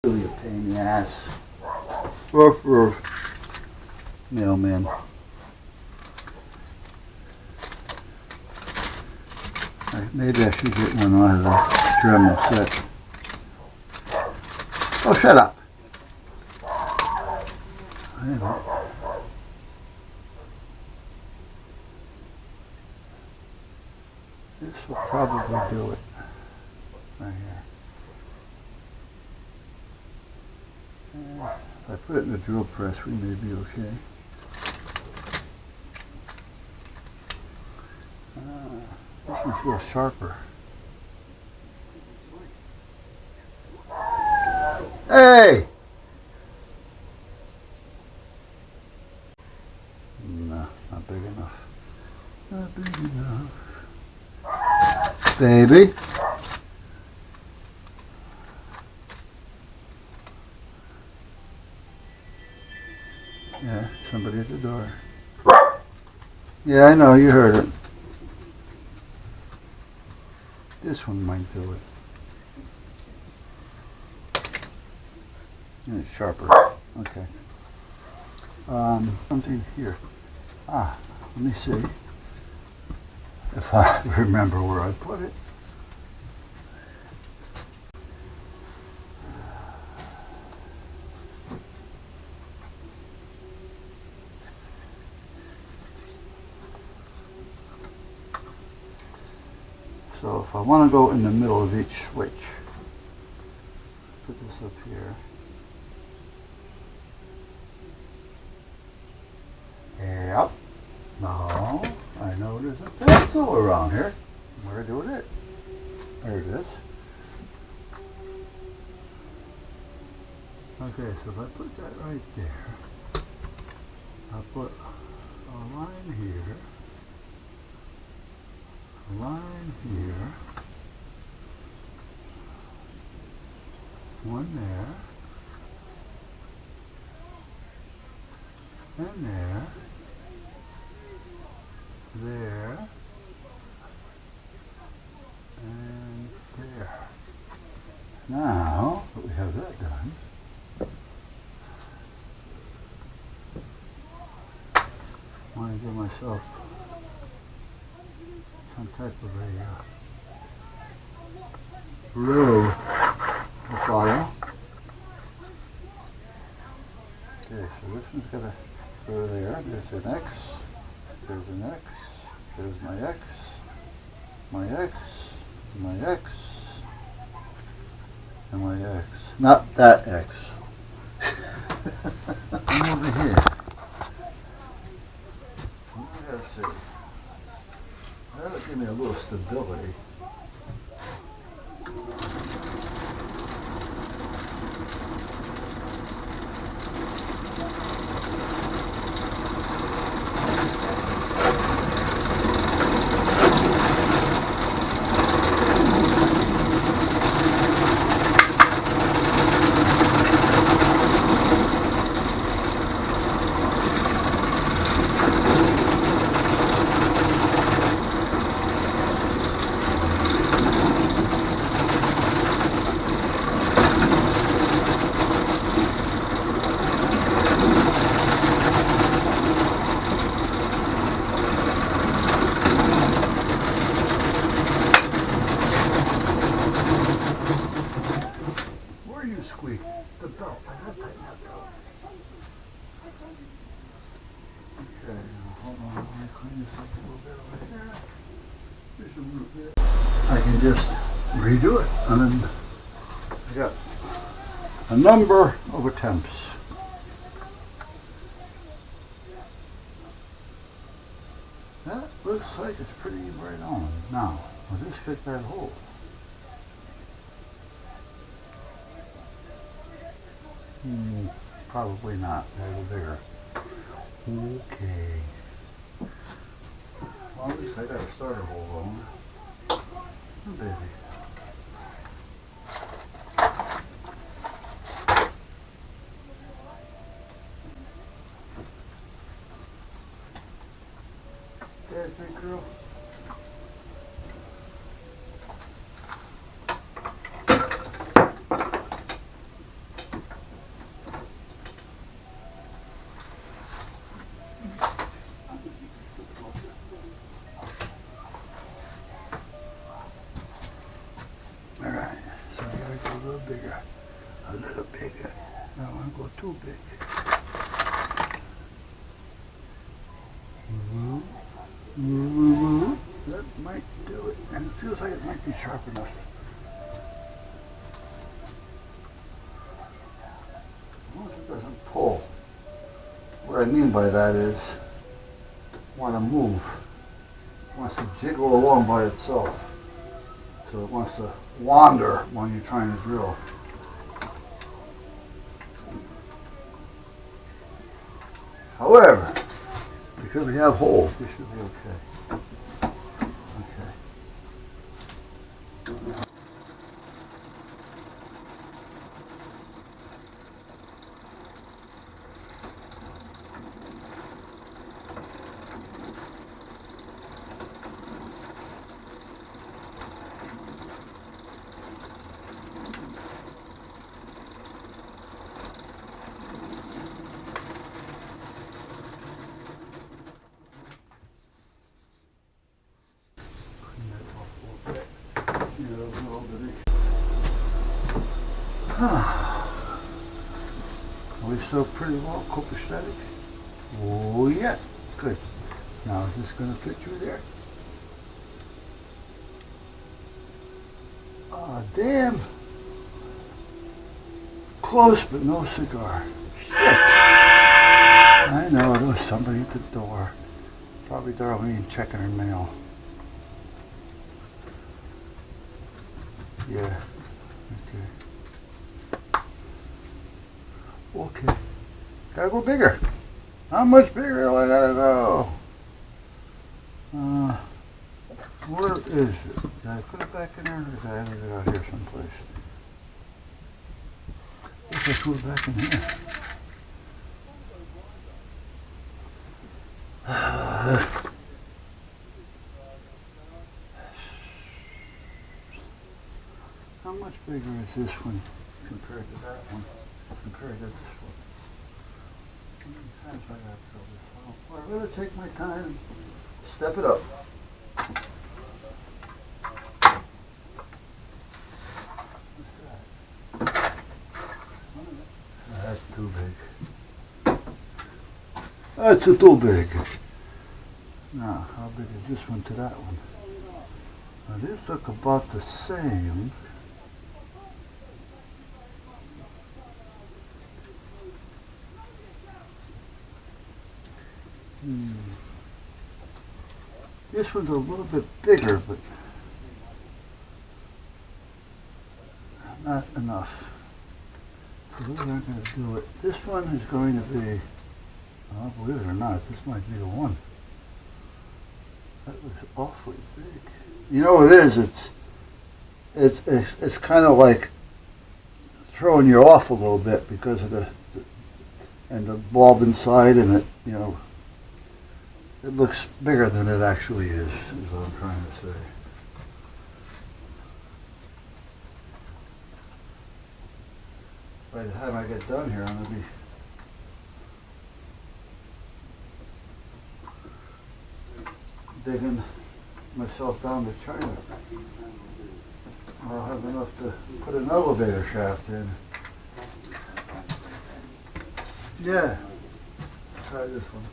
Really a pain in the ass. Roof, roof. Mailman. Maybe I should get one out of the Dremel set. Oh, shut up. Anyway. This will probably do it. Right here. If I put it in the drill press, we may be okay. This one feels sharper. Hey! No, not big enough. Not big enough. Baby. Yeah, somebody at the door. Yeah, I know, you heard it. This one might do it. Yeah, it's sharper. Okay. Something here. Let me see if I remember where I put it. So if I want to go in the middle of each switch, put this up here. Yep. No, I know there's a pencil around here. Where do it? There it is. Okay, so if I put that right there, I'll put a line here, a line here, one there, and there, there, and there. Now that we have that done, I want to give myself some type of a row to follow. Okay, so this one's got to go there. There's an X. There's an X. There's my X. My X. My X. And my X. Not that X. I'm over here. Let's see. That'll give me a little stability. Squeak. The belt. I gotta tighten that belt. Okay, hold on. Let me clean this up a little bit over here. There's some root there. I can just redo it. And then I got a number of attempts. That looks like it's pretty right on. Now, will this fit that hole? Probably not. A little bigger. Okay. Well, at least I got a starter hole on. Oh, baby. There's big girl. a little bigger. I don't want to go too big. That might do it. And it feels like it might be sharp enough. As long as it doesn't pull. What I mean by that is, want to move. It wants to jiggle along by itself. So it wants to wander when you're trying to drill. However, because we have holes, we should be okay. Okay. Are we still pretty well copacetic? Oh yeah, good. Now is this going to fit through there? Ah, damn. Close but no cigar. Shit. I know, there was somebody at the door. Probably Darlene checking her mail. Yeah. Okay. Gotta go bigger. How much bigger do I gotta go? Where is it? Did I put it back in there or did I leave it out here someplace? I guess I put it back in here. How much bigger is this one compared to that one? Compared to this one? How many times I gotta fill this one? Well, I'd rather take my time and step it up. That's too big. That's too big. Now, how big is this one to that one? Now, these look about the same. This one's a little bit bigger, but not enough. So we're not going to do it. This one is going to be, well, believe it or not, this might be the one. That was awfully big. You know what it is? It's kind of like throwing you off a little bit because of the bulb inside, and it, you know, it looks bigger than it actually is what I'm trying to say. By the time I get done here, I'm going to be digging myself down to China. I'll have enough to put an elevator shaft in. Yeah, try this one.